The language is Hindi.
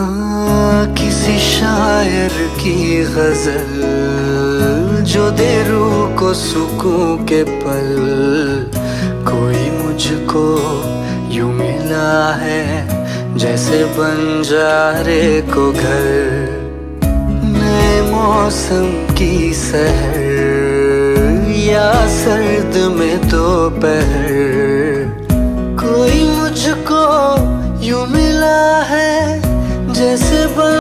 किसी शायर की गजल जो दे रूह को सुकून के पल, कोई मुझको यूं मिला है जैसे बंजारे को घर। नए मौसम की सहर या सर्द